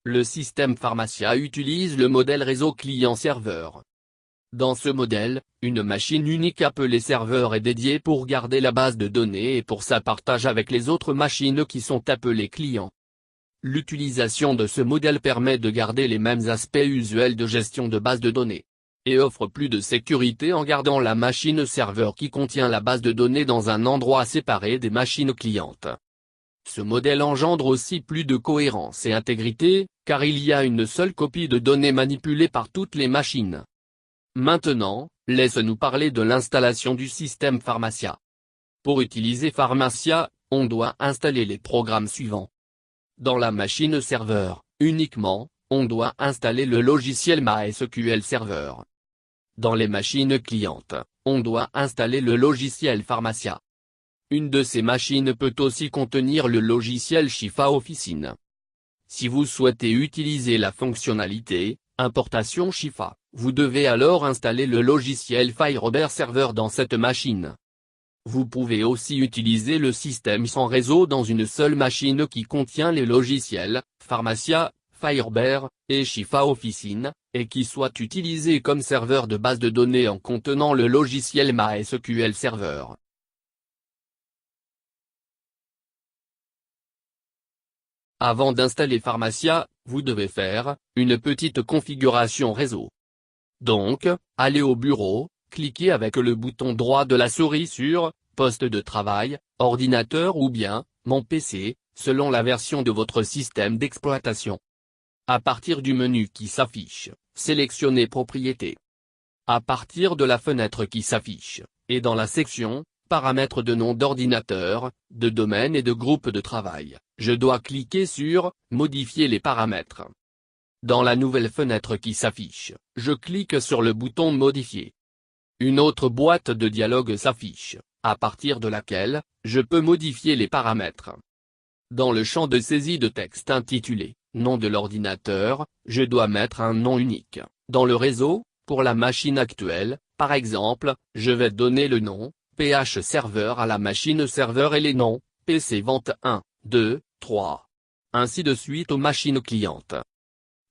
Le système Pharmacia utilise le modèle réseau client-serveur. Dans ce modèle, une machine unique appelée serveur est dédiée pour garder la base de données et pour sa partage avec les autres machines qui sont appelées clients. L'utilisation de ce modèle permet de garder les mêmes aspects usuels de gestion de base de données, et offre plus de sécurité en gardant la machine serveur qui contient la base de données dans un endroit séparé des machines clientes. Ce modèle engendre aussi plus de cohérence et intégrité, car il y a une seule copie de données manipulée par toutes les machines. Maintenant, laisse-nous parler de l'installation du système Pharmacia. Pour utiliser Pharmacia, on doit installer les programmes suivants. Dans la machine serveur, uniquement, on doit installer le logiciel MySQL Server. Dans les machines clientes, on doit installer le logiciel Pharmacia. Une de ces machines peut aussi contenir le logiciel Shifa Officine. Si vous souhaitez utiliser la fonctionnalité importation Shifa, vous devez alors installer le logiciel FireBear Server dans cette machine. Vous pouvez aussi utiliser le système sans réseau dans une seule machine qui contient les logiciels Pharmacia, FireBear et Shifa Officine, et qui soit utilisé comme serveur de base de données en contenant le logiciel MySQL Server. Avant d'installer Pharmacia, vous devez faire une petite configuration réseau. Donc, allez au bureau, cliquez avec le bouton droit de la souris sur « Poste de travail, ordinateur » ou bien « Mon PC », selon la version de votre système d'exploitation. À partir du menu qui s'affiche, sélectionnez « Propriétés ». À partir de la fenêtre qui s'affiche, et dans la section « Paramètres de nom d'ordinateur, de domaine et de groupe de travail », je dois cliquer sur « Modifier les paramètres ». Dans la nouvelle fenêtre qui s'affiche, je clique sur le bouton « Modifier ». Une autre boîte de dialogue s'affiche, à partir de laquelle, je peux modifier les paramètres. Dans le champ de saisie de texte intitulé « Nom de l'ordinateur », je dois mettre un nom unique. Dans le réseau, pour la machine actuelle, par exemple, je vais donner le nom « PH Serveur » à la machine serveur et les noms « PC Vente 1, 2, 3. » ainsi de suite aux machines clientes.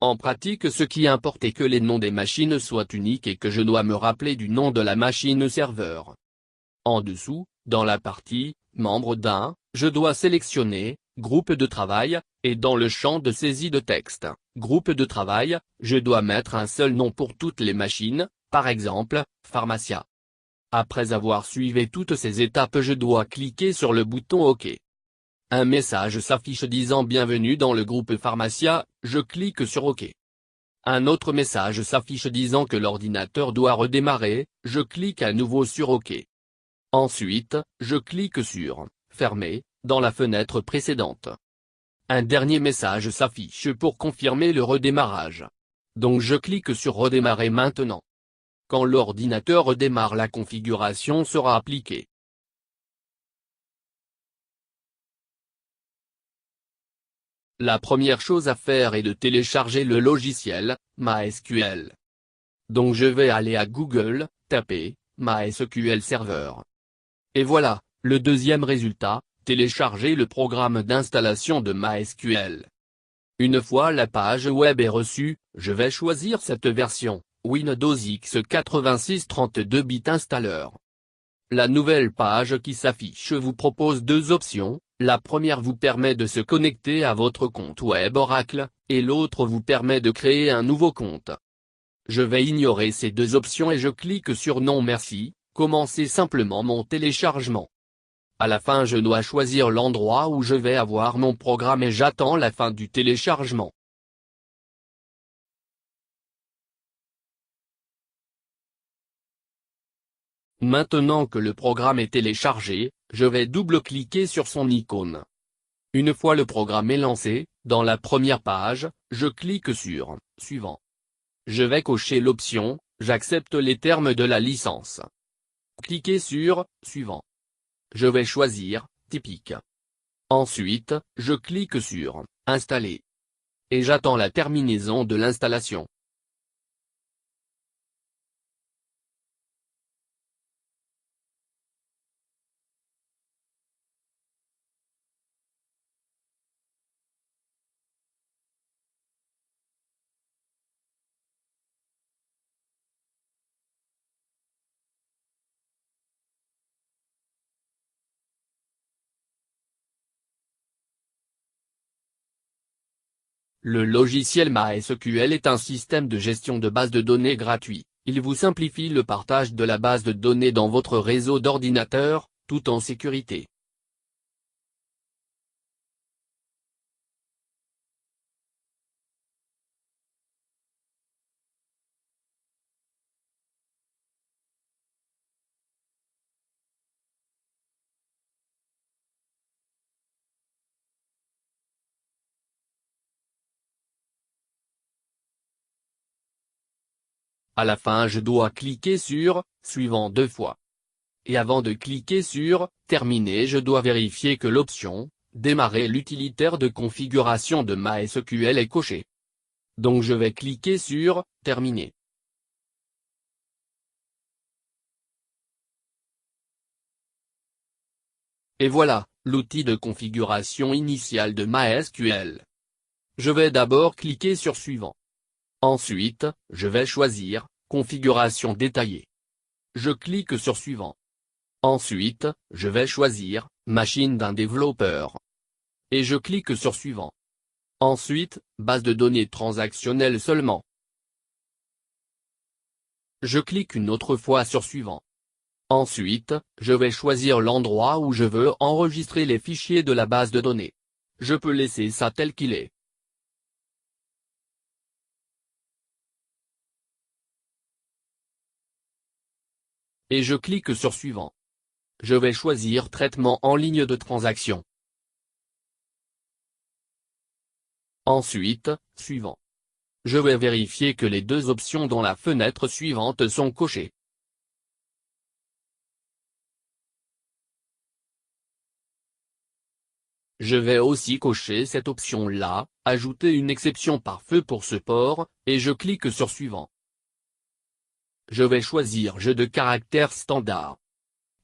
En pratique, ce qui importe est que les noms des machines soient uniques et que je dois me rappeler du nom de la machine serveur. En dessous, dans la partie « Membre d'un », je dois sélectionner « Groupe de travail » et dans le champ de saisie de texte « Groupe de travail », je dois mettre un seul nom pour toutes les machines, par exemple, Pharmacia. Après avoir suivi toutes ces étapes, je dois cliquer sur le bouton OK. Un message s'affiche disant « Bienvenue dans le groupe Pharmacia », je clique sur OK. Un autre message s'affiche disant que l'ordinateur doit redémarrer, je clique à nouveau sur OK. Ensuite, je clique sur « Fermer » dans la fenêtre précédente. Un dernier message s'affiche pour confirmer le redémarrage. Donc je clique sur « Redémarrer maintenant ». Quand l'ordinateur redémarre, la configuration sera appliquée. La première chose à faire est de télécharger le logiciel MySQL. Donc je vais aller à Google, taper MySQL Server. Et voilà, le deuxième résultat, télécharger le programme d'installation de MySQL. Une fois la page web est reçue, je vais choisir cette version, Windows x86 32 bits installeur. La nouvelle page qui s'affiche vous propose deux options, la première vous permet de se connecter à votre compte web Oracle, et l'autre vous permet de créer un nouveau compte. Je vais ignorer ces deux options et je clique sur Non merci, commencer simplement mon téléchargement. À la fin je dois choisir l'endroit où je vais avoir mon programme et j'attends la fin du téléchargement. Maintenant que le programme est téléchargé, je vais double-cliquer sur son icône. Une fois le programme est lancé, dans la première page, je clique sur « Suivant ». Je vais cocher l'option « J'accepte les termes de la licence ». Cliquez sur « Suivant ». Je vais choisir « Typique ». Ensuite, je clique sur « Installer ». Et j'attends la terminaison de l'installation. Le logiciel MySQL est un système de gestion de base de données gratuit. Il vous simplifie le partage de la base de données dans votre réseau d'ordinateurs, tout en sécurité. À la fin je dois cliquer sur « Suivant » 2 fois. Et avant de cliquer sur « Terminer » je dois vérifier que l'option « Démarrer l'utilitaire de configuration de MySQL » est cochée. Donc je vais cliquer sur « Terminer ». Et voilà, l'outil de configuration initiale de MySQL. Je vais d'abord cliquer sur « Suivant ». Ensuite, je vais choisir « Configuration détaillée ». Je clique sur « Suivant ». Ensuite, je vais choisir « Machine d'un développeur ». Et je clique sur « Suivant ». Ensuite, base de données transactionnelle seulement. Je clique une autre fois sur « Suivant ». Ensuite, je vais choisir l'endroit où je veux enregistrer les fichiers de la base de données. Je peux laisser ça tel qu'il est. Et je clique sur « Suivant ». Je vais choisir Traitement en ligne de transaction. Ensuite, Suivant. Je vais vérifier que les deux options dans la fenêtre suivante sont cochées. Je vais aussi cocher cette option-là, ajouter une exception par feu pour ce port, et je clique sur Suivant. Je vais choisir Jeu de caractères standard.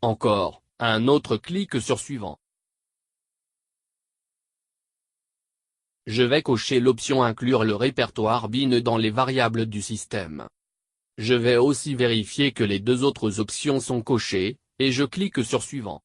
Encore, un autre clic sur Suivant. Je vais cocher l'option Inclure le répertoire bin dans les variables du système. Je vais aussi vérifier que les deux autres options sont cochées, et je clique sur Suivant.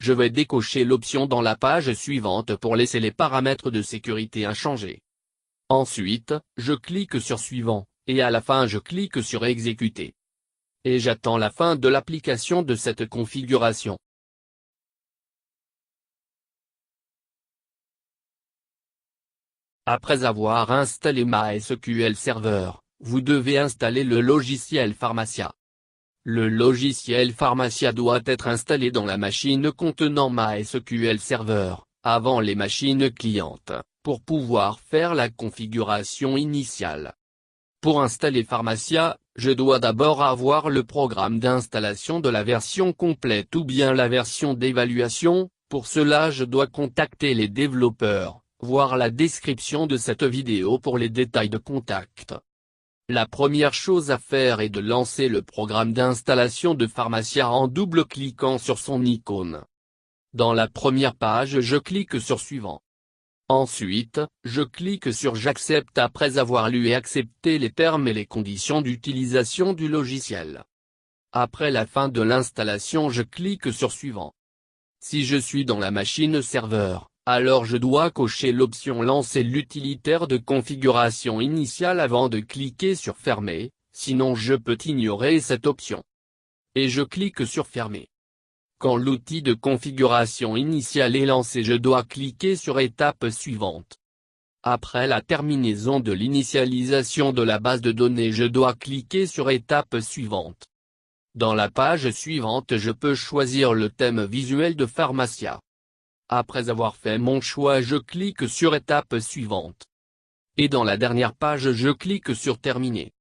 Je vais décocher l'option dans la page suivante pour laisser les paramètres de sécurité inchangés. Ensuite, je clique sur Suivant, et à la fin je clique sur Exécuter. Et j'attends la fin de l'application de cette configuration. Après avoir installé MySQL Server, vous devez installer le logiciel Pharmacia. Le logiciel Pharmacia doit être installé dans la machine contenant MySQL Server, avant les machines clientes, pour pouvoir faire la configuration initiale. Pour installer Pharmacia, je dois d'abord avoir le programme d'installation de la version complète ou bien la version d'évaluation. Pour cela je dois contacter les développeurs, voir la description de cette vidéo pour les détails de contact. La première chose à faire est de lancer le programme d'installation de Pharmacia en double-cliquant sur son icône. Dans la première page je clique sur Suivant. Ensuite, je clique sur J'accepte après avoir lu et accepté les termes et les conditions d'utilisation du logiciel. Après la fin de l'installation je clique sur Suivant. Si je suis dans la machine serveur, alors je dois cocher l'option Lancer l'utilitaire de configuration initiale avant de cliquer sur Fermer, sinon je peux ignorer cette option. Et je clique sur Fermer. Quand l'outil de configuration initiale est lancé je dois cliquer sur Étape suivante. Après la terminaison de l'initialisation de la base de données je dois cliquer sur Étape suivante. Dans la page suivante je peux choisir le thème visuel de Pharmacia. Après avoir fait mon choix je clique sur Étape suivante. Et dans la dernière page je clique sur Terminer.